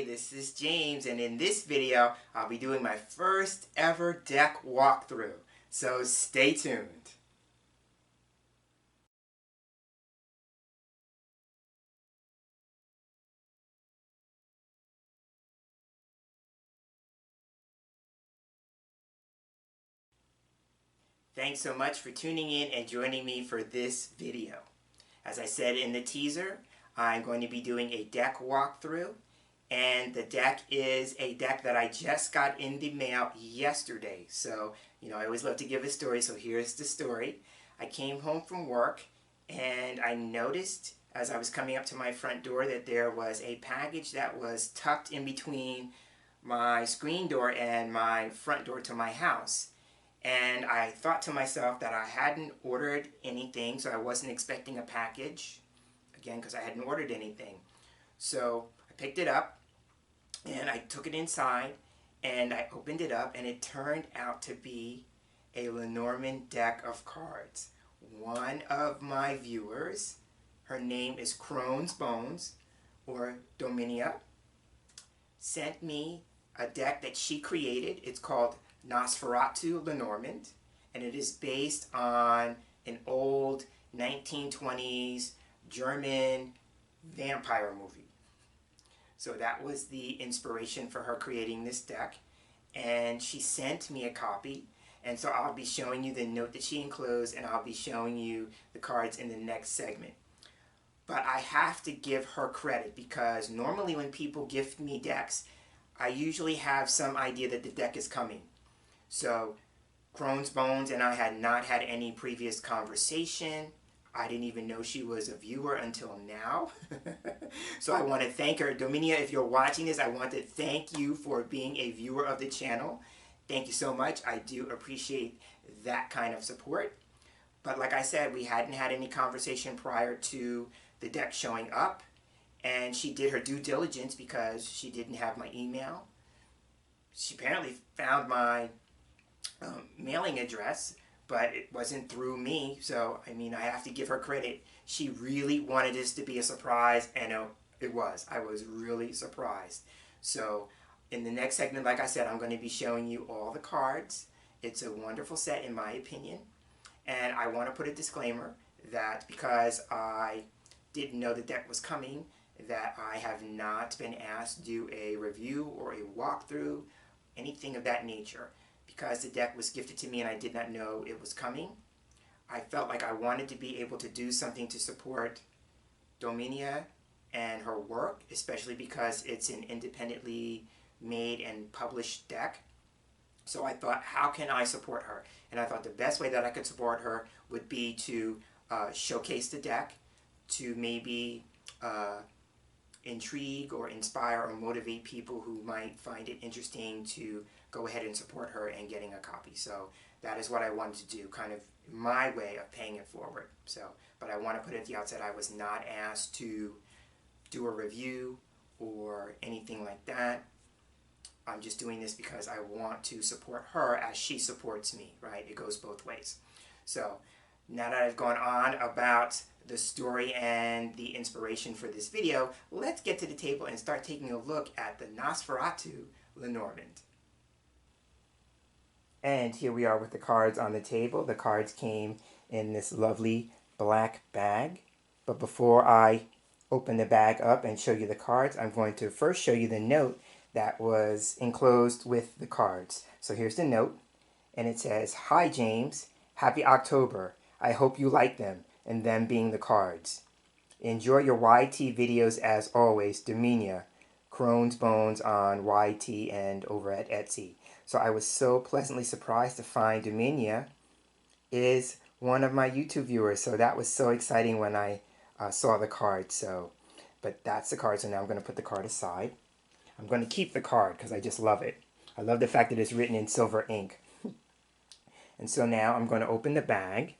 Hey, this is James, and in this video, I'll be doing my first ever deck walkthrough. So stay tuned. Thanks so much for tuning in and joining me for this video. As I said in the teaser, I'm going to be doing a deck walkthrough. And the deck is a deck that I just got in the mail yesterday. So, I always love to give a story, so here's the story. I came home from work, and I noticed as I was coming up to my front door that there was a package that was tucked in between my screen door and my front door to my house. And I thought to myself that I hadn't ordered anything, so I wasn't expecting a package, again, because I hadn't ordered anything. So I picked it up, and I took it inside, and I opened it up, and it turned out to be a Lenormand deck of cards. One of my viewers, her name is Crone's Bones, or Dominia, sent me a deck that she created. It's called Nosferatu Lenormand, and it is based on an old 1920s German vampire movie. So that was the inspiration for her creating this deck, and she sent me a copy, and so I'll be showing you the note that she enclosed, and I'll be showing you the cards in the next segment. But I have to give her credit, because normally when people gift me decks, I usually have some idea that the deck is coming. So Crone's Bones and I had not had any previous conversation. I didn't even know she was a viewer until now. So I want to thank her. Dominia, if you're watching this, I want to thank you for being a viewer of the channel. Thank you so much. I do appreciate that kind of support. But like I said, we hadn't had any conversation prior to the deck showing up. And she did her due diligence because she didn't have my email. She apparently found my mailing address, but it wasn't through me, so I have to give her credit. She really wanted this to be a surprise, and it was. I was really surprised. So in the next segment, like I said, I'm going to be showing you all the cards. It's a wonderful set in my opinion, and I want to put a disclaimer that because I didn't know the deck was coming, that I have not been asked to do a review or a walkthrough, anything of that nature. Because the deck was gifted to me and I did not know it was coming, I felt like I wanted to be able to do something to support Dominia and her work, especially because it's an independently made and published deck. So I thought, how can I support her? And I thought the best way that I could support her would be to showcase the deck, to maybe intrigue or inspire or motivate people who might find it interesting to go ahead and support her and getting a copy. So that is what I wanted to do, kind of my way of paying it forward. So, but I want to put it at the outset, I was not asked to do a review or anything like that. I'm just doing this because I want to support her as she supports me, right? It goes both ways. So now that I've gone on about the story and the inspiration for this video, let's get to the table and start taking a look at the Nosferatu Lenormand. And here we are with the cards on the table. The cards came in this lovely black bag. But before I open the bag up and show you the cards, I'm going to first show you the note that was enclosed with the cards. So here's the note, and it says, "Hi James, happy October. I hope you like them," and them being the cards. "Enjoy your YT videos as always, Dominia, Crone's Bones on YT and over at Etsy." So I was so pleasantly surprised to find Dominia is one of my YouTube viewers. So that was so exciting when I saw the card. But that's the card. So now I'm going to put the card aside. I'm going to keep the card because I just love it. I love the fact that it's written in silver ink. And so now I'm going to open the bag.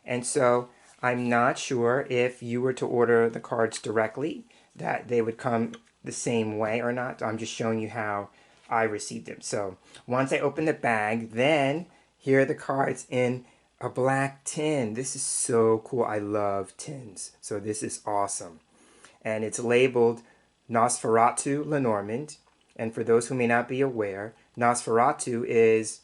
And so I'm not sure if you were to order the cards directly, that they would come the same way or not. I'm just showing you how I received them. So once I open the bag, then here are the cards in a black tin. This is so cool. I love tins. So this is awesome. And it's labeled Nosferatu Lenormand. And for those who may not be aware, Nosferatu is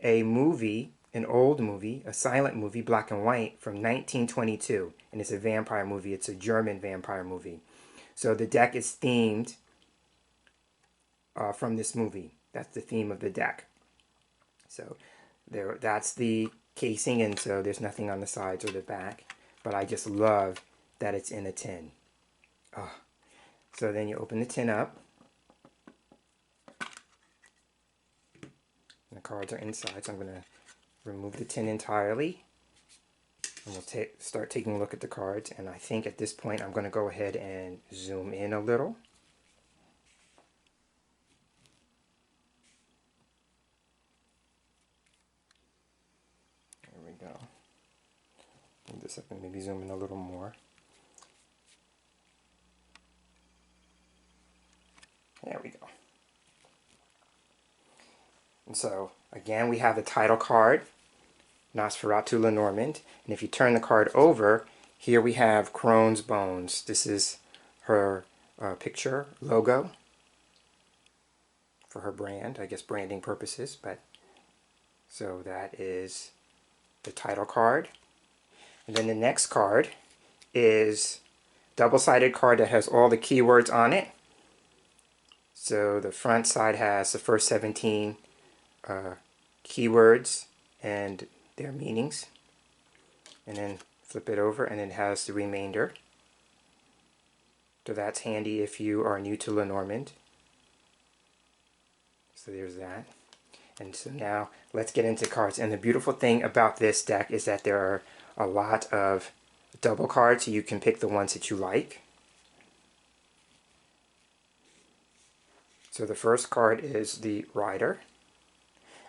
a movie, an old movie, a silent movie, black and white, from 1922. And it's a vampire movie. It's a German vampire movie. So the deck is themed from this movie. That's the theme of the deck. So that's the casing, and so there's nothing on the sides or the back. But I just love that it's in a tin. Oh. So then you open the tin up. And the cards are inside, so I'm going to remove the tin entirely. And we'll start taking a look at the cards. And I think at this point I'm going to go ahead and zoom in a little. There we go. Move this up and maybe zoom in a little more. There we go. And so, again, we have the title card, Nosferatu Lenormand. And if you turn the card over, here we have Crone's Bones. This is her picture, logo, for her brand, I guess branding purposes. But so that is the title card. And then the next card is a double-sided card that has all the keywords on it. So the front side has the first 17 keywords and their meanings. And then flip it over and it has the remainder. So that's handy if you are new to Lenormand. So there's that. And so now let's get into cards. And the beautiful thing about this deck is that there are a lot of double cards, so you can pick the ones that you like. So the first card is the Rider.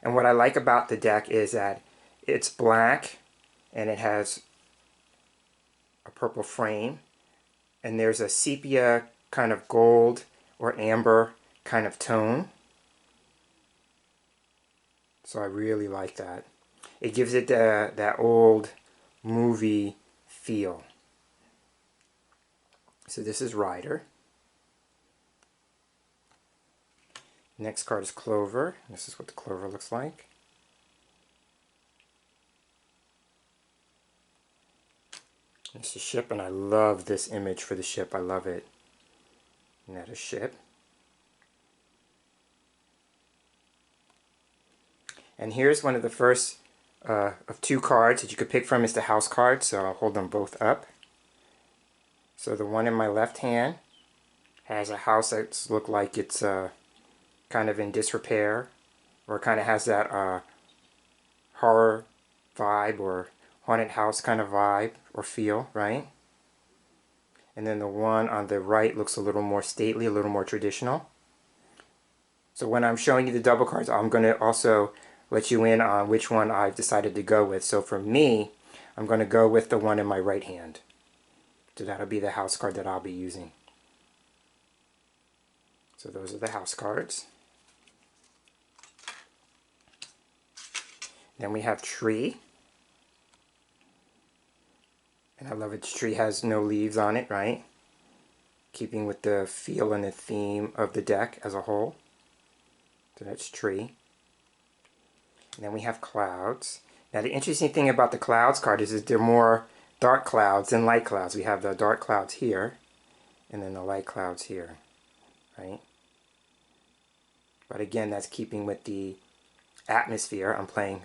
And what I like about the deck is that it's black and it has a purple frame. And there's a sepia kind of gold or amber kind of tone. So I really like that. It gives it that old movie feel. So this is Rider. Next card is Clover. This is what the clover looks like. It's a ship, and I love this image for the ship. I love it. And that is ship. And here's one of the first of two cards that you could pick from is the house card, so I'll hold them both up. So the one in my left hand has a house that's looked like it's kind of in disrepair, or kind of has that horror vibe or haunted house kind of vibe or feel, right? And then the one on the right looks a little more stately, a little more traditional. So when I'm showing you the double cards, I'm going to also let you in on which one I've decided to go with. So for me, I'm going to go with the one in my right hand. So that'll be the house card that I'll be using. So those are the house cards. Then we have Tree. And I love it. Tree has no leaves on it, right? Keeping with the feel and the theme of the deck as a whole. So that's Tree. And then we have Clouds. Now the interesting thing about the Clouds card is that they're more dark clouds than light clouds. We have the dark clouds here, and then the light clouds here, right? But again, that's keeping with the atmosphere. I'm playing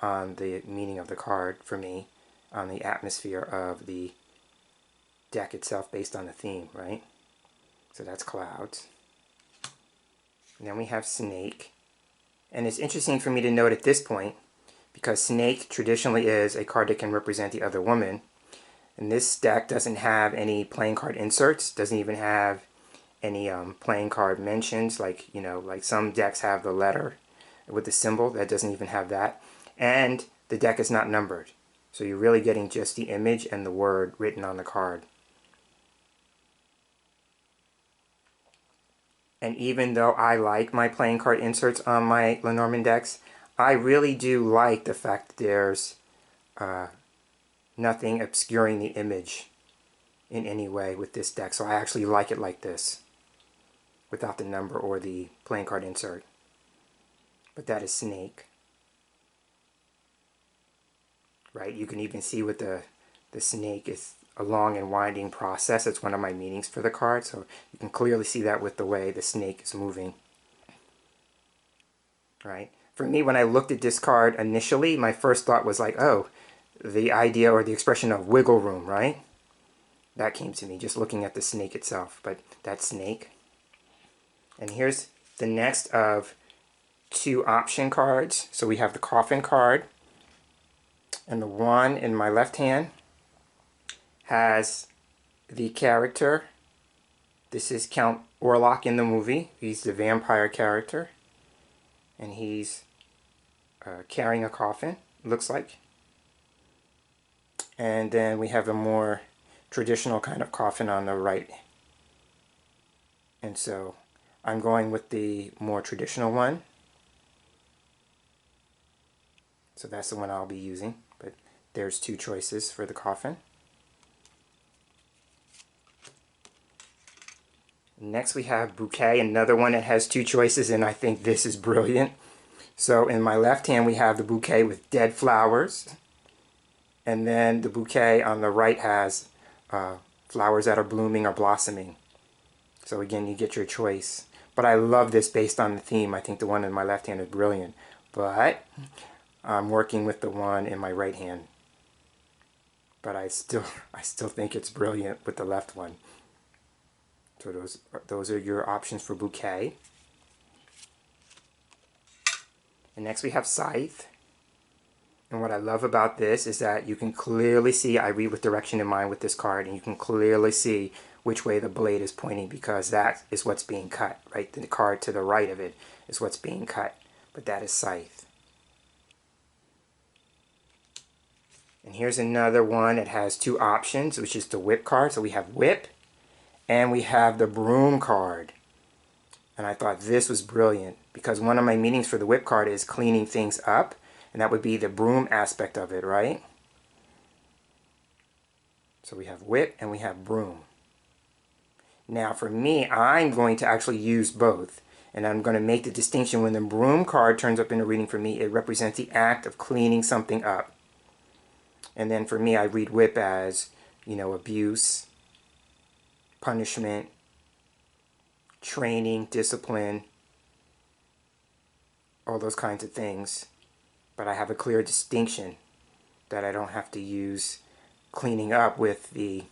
on the meaning of the card for me, on the atmosphere of the deck itself based on the theme, right? So that's Clouds. And then we have Snake. And it's interesting for me to note at this point, because Snake traditionally is a card that can represent the other woman. And this deck doesn't have any playing card inserts, doesn't even have any playing card mentions, like, you know, like some decks have the letter with the symbol. That doesn't even have that. And the deck is not numbered. So you're really getting just the image and the word written on the card. And even though I like my playing card inserts on my Lenormand decks, I really do like the fact that there's nothing obscuring the image in any way with this deck. So I actually like it like this. without the number or the playing card insert. But that is snake. Right? You can even see with the snake, it's a long and winding process. It's one of my meanings for the card, so you can clearly see that with the way the snake is moving. Right? For me, when I looked at this card initially, my first thought was like, oh, the idea or the expression of wiggle room, right? That came to me just looking at the snake itself, but that snake. And here's the next of 2 option cards. So we have the coffin card, and the one in my left hand has the character. This is Count Orlok in the movie. He's the vampire character, and he's carrying a coffin, looks like. And then we have a more traditional kind of coffin on the right. And so I'm going with the more traditional one. So that's the one I'll be using. But there's 2 choices for the coffin. Next we have bouquet, another one that has 2 choices, and I think this is brilliant. So in my left hand we have the bouquet with dead flowers. And then the bouquet on the right has flowers that are blooming or blossoming. So again, you get your choice. But I love this based on the theme. I think the one in my left hand is brilliant. But I'm working with the one in my right hand. But I still think it's brilliant with the left one. So those are your options for bouquet. And next we have scythe. And what I love about this is that you can clearly see, I read with direction in mind with this card, and you can clearly see which way the blade is pointing, because that is what's being cut, right? The card to the right of it is what's being cut, but that is scythe. And here's another one that has 2 options, which is the whip card. So we have whip, and we have the broom card. And I thought this was brilliant, because one of my meanings for the whip card is cleaning things up. And that would be the broom aspect of it, right? So we have whip and we have broom. Now for me, I'm going to actually use both. And I'm going to make the distinction when the broom card turns up in a reading for me, it represents the act of cleaning something up. And then for me, I read whip as, you know, abuse, punishment, training, discipline, all those kinds of things. But I have a clear distinction that I don't have to use cleaning up with the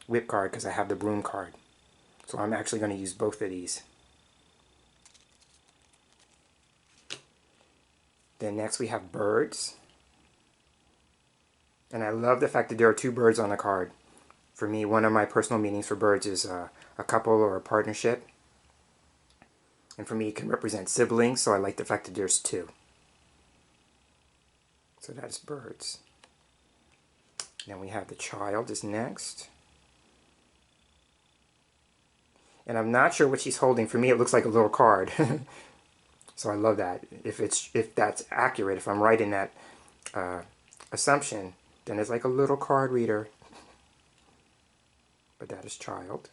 whip card because I have the broom card. So I'm actually going to use both of these. Then next we have birds. And I love the fact that there are 2 birds on the card. For me, one of my personal meanings for birds is a couple or a partnership. And for me, it can represent siblings, so I like the fact that there's 2. So that is birds. Then we have the child is next. And I'm not sure what she's holding. For me, it looks like a little card. So I love that. If that's accurate, if I'm right in that assumption, then it's like a little card reader. But that is child.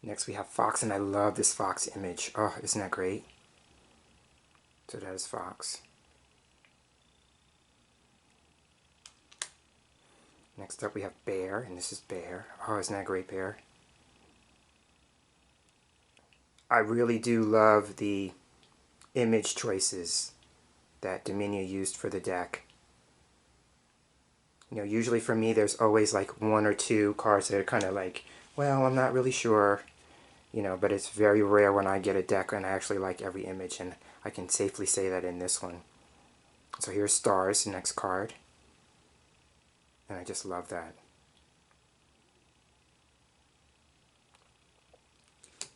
Next we have fox, and I love this fox image. Oh, isn't that great? So that is fox. Next up we have bear, and this is bear. Oh, isn't that great, bear? I really do love the image choices that Dominia used for the deck. You know, usually for me there's always like 1 or 2 cards that are kind of like, well, I'm not really sure. You know, but it's very rare when I get a deck and I actually like every image, and I can safely say that in this one. So here's stars, the next card. And I just love that.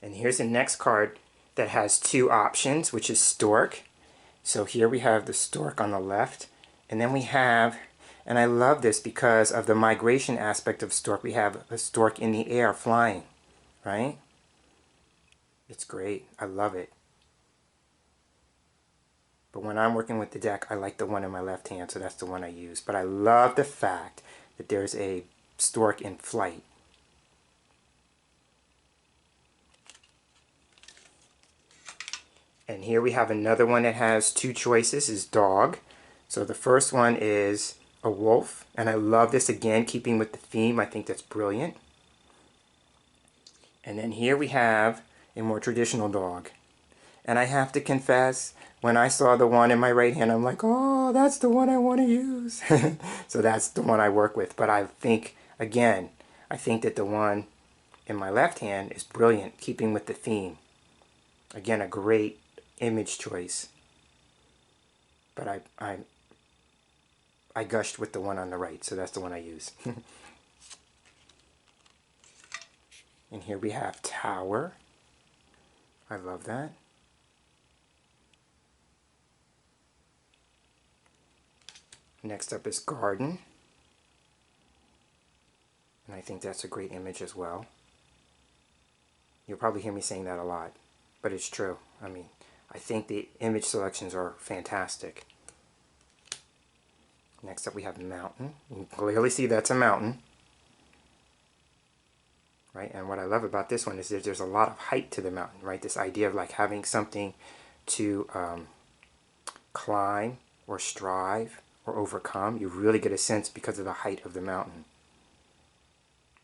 And here's the next card that has 2 options, which is stork. So here we have the stork on the left, and then we have, and I love this because of the migration aspect of stork, we have a stork in the air flying, right? It's great. I love it. But when I'm working with the deck, I like the one in my left hand, so that's the one I use. But I love the fact that there's a stork in flight. And here we have another one that has two choices, is dog. So the first one is a wolf, and I love this, again, keeping with the theme. I think that's brilliant. And then here we have a more traditional dog. And I have to confess, when I saw the one in my right hand, I'm like, oh, that's the one I want to use. So that's the one I work with. But I think, again, I think that the one in my left hand is brilliant, keeping with the theme. Again, a great image choice. But I gushed with the one on the right, so that's the one I use. And here we have tower. I love that. Next up is garden. And I think that's a great image as well. You'll probably hear me saying that a lot, but it's true. I mean, I think the image selections are fantastic. Next up we have mountain. You can clearly see that's a mountain. Right? And what I love about this one is that there's a lot of height to the mountain, right? This idea of like having something to climb or strive or overcome. You really get a sense because of the height of the mountain.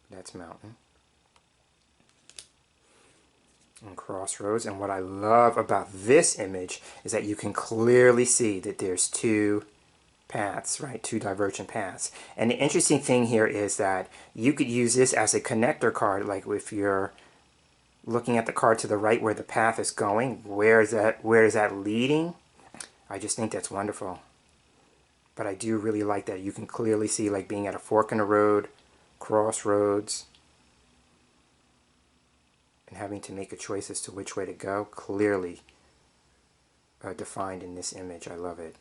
That's mountain. And crossroads. And what I love about this image is that you can clearly see that there's two paths, right? Two divergent paths. And the interesting thing here is that you could use this as a connector card, like if you're looking at the card to the right where the path is going, where is that leading? I just think that's wonderful. But I do really like that you can clearly see like being at a fork in the road, crossroads, and having to make a choice as to which way to go, clearly defined in this image. I love it.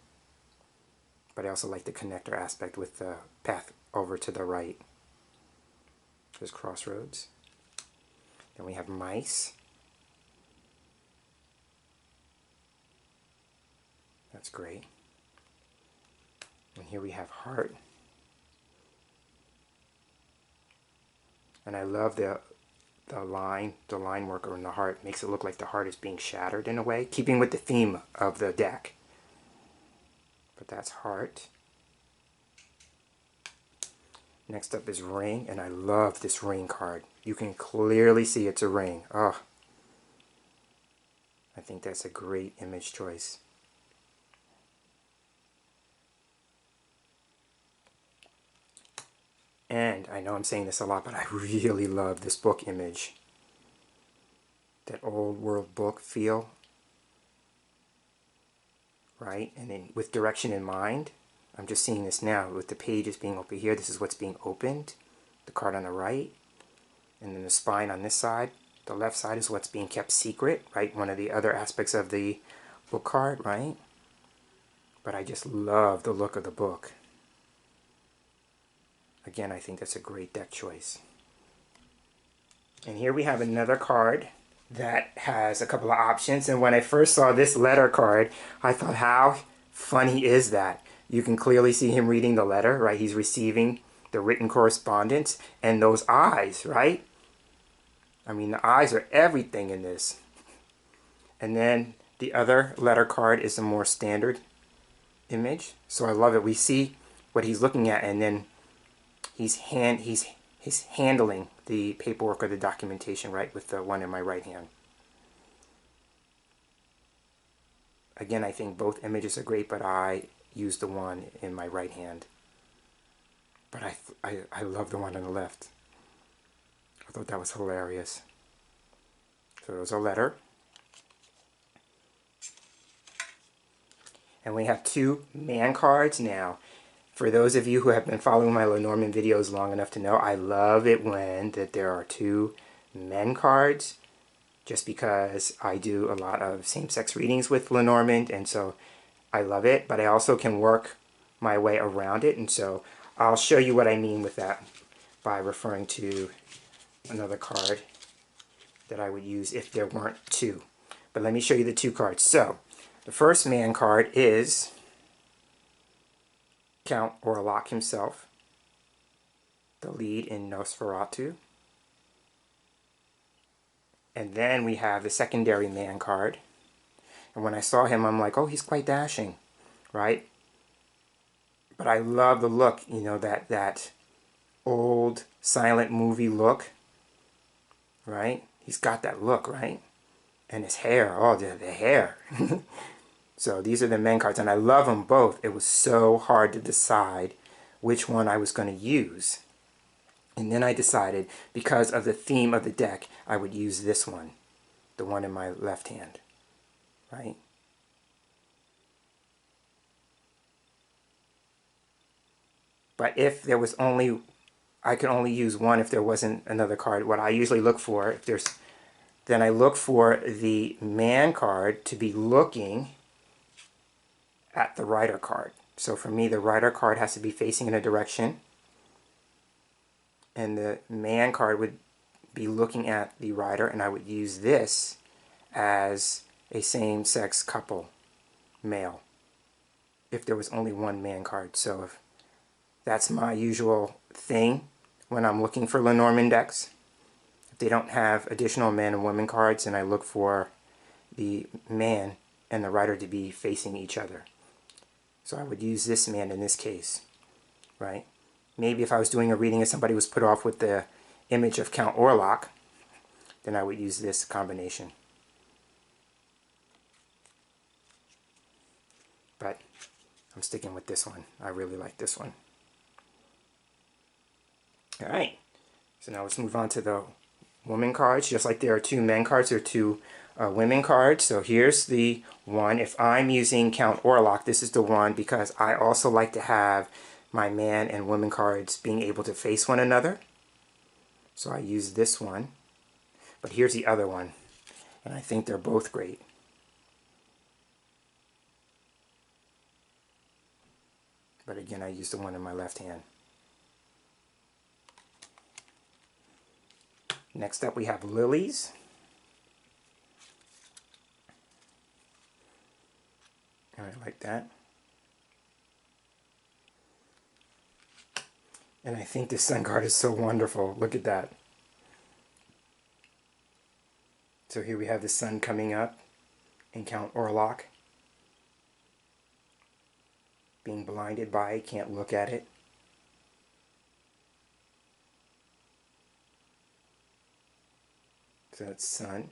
But I also like the connector aspect with the path over to the right. There's crossroads. Then we have mice. That's great. And here we have heart. And I love the line work on the heart. Makes it look like the heart is being shattered in a way, keeping with the theme of the deck. But that's heart. Next up is ring, and I love this ring card. You can clearly see it's a ring. Oh, I think that's a great image choice. And I know I'm saying this a lot, but I really love this book image. That old world book feel. Right? And then with direction in mind, I'm just seeing this now with the pages being over here. This is what's being opened. The card on the right. And then the spine on this side. The left side is what's being kept secret, right? One of the other aspects of the book card, right? But I just love the look of the book. Again, I think that's a great deck choice. And here we have another card that has a couple of options. And when I first saw this letter card, I thought, how funny is that? You can clearly see him reading the letter, right? He's receiving the written correspondence. And those eyes, right? I mean, the eyes are everything in this. And then the other letter card is a more standard image. So I love it. We see what he's looking at, and then he's handling the paperwork or the documentation, right, with the one in my right hand. Again, I think both images are great, but I use the one in my right hand. But I love the one on the left. I thought that was hilarious. So there's a letter. And we have two man cards now. For those of you who have been following my Lenormand videos long enough to know, I love it when there are two men cards, just because I do a lot of same-sex readings with Lenormand, and so I love it, but I also can work my way around it, and so I'll show you what I mean with that by referring to another card that I would use if there weren't two. But let me show you the two cards. So, the first man card is Count Orlok himself, the lead in Nosferatu. And then we have the secondary man card. And when I saw him, I'm like, oh, he's quite dashing, right? But I love the look, you know, that old silent movie look, right? He's got that look, right? And his hair, oh, the hair. So these are the men cards, and I love them both. It was so hard to decide which one I was going to use. And then I decided, because of the theme of the deck, I would use this one, the one in my left hand, right? But if there was only, I could only use one if there wasn't another card. What I usually look for, if there's, then I look for the man card to be looking at the rider card. So for me, the rider card has to be facing in a direction, and the man card would be looking at the rider, and I would use this as a same-sex couple, male, if there was only one man card. So if that's my usual thing when I'm looking for Lenormand decks. If they don't have additional man and woman cards, and I look for the man and the rider to be facing each other. So I would use this man in this case, right? Maybe if I was doing a reading and somebody was put off with the image of Count Orlok, then I would use this combination. But I'm sticking with this one. I really like this one. Alright, so now let's move on to the woman cards. Just like there are two men cards, there are two women cards. So here's the one. If I'm using Count Orlok, this is the one, because I also like to have my man and woman cards being able to face one another. So I use this one. But here's the other one, and I think they're both great. But again, I use the one in my left hand. Next up we have lilies. I like that. And I think this sun card is so wonderful. Look at that. So here we have the sun coming up in Count Orlok. Being blinded by it, can't look at it. So that's sun.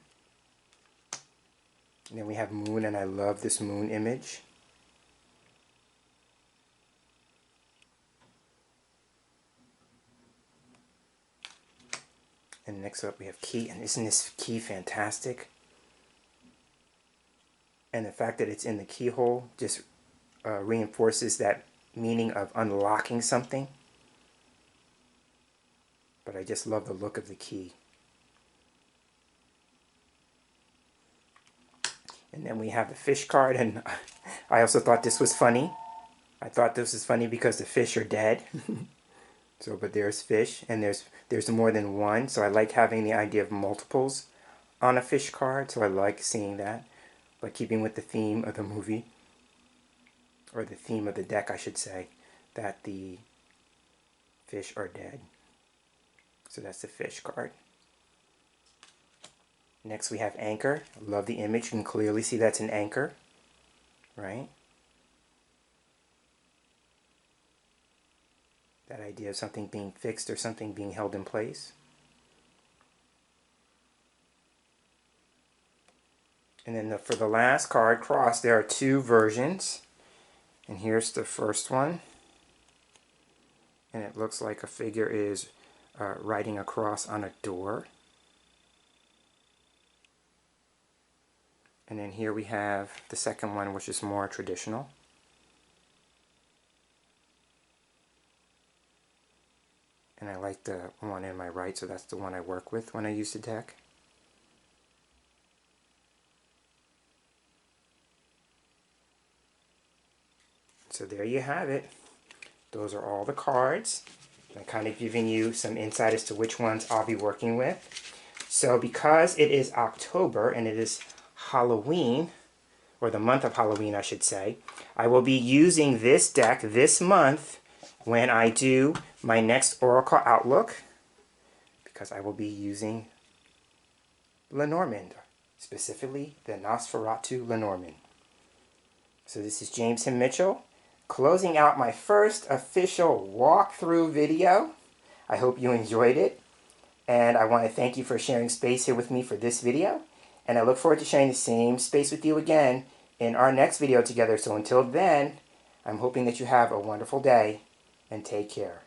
And then we have moon, and I love this moon image. And next up we have key, and isn't this key fantastic? And the fact that it's in the keyhole just reinforces that meaning of unlocking something. But I just love the look of the key. And then we have the fish card, and I also thought this was funny. I thought this was funny because the fish are dead. So, but there's fish, and there's more than one, so I like having the idea of multiples on a fish card, so I like seeing that. But keeping with the theme of the movie, or the theme of the deck, I should say, that the fish are dead. So that's the fish card. Next we have anchor. I love the image. You can clearly see that's an anchor, right? That idea of something being fixed or something being held in place. And then for the last card, cross, there are two versions. And here's the first one. And it looks like a figure is writing a cross on a door. And then here we have the second one, which is more traditional. And I like the one in my right, so that's the one I work with when I use the deck. So there you have it. Those are all the cards. I'm kind of giving you some insight as to which ones I'll be working with. So because it is October and it is Halloween, or the month of Halloween I should say, I will be using this deck this month when I do my next Oracle Outlook, because I will be using Lenormand, specifically the Nosferatu Lenormand. So this is James Himm Mitchell, closing out my first official walkthrough video. I hope you enjoyed it, and I want to thank you for sharing space here with me for this video, and I look forward to sharing the same space with you again in our next video together. So until then, I'm hoping that you have a wonderful day, and take care.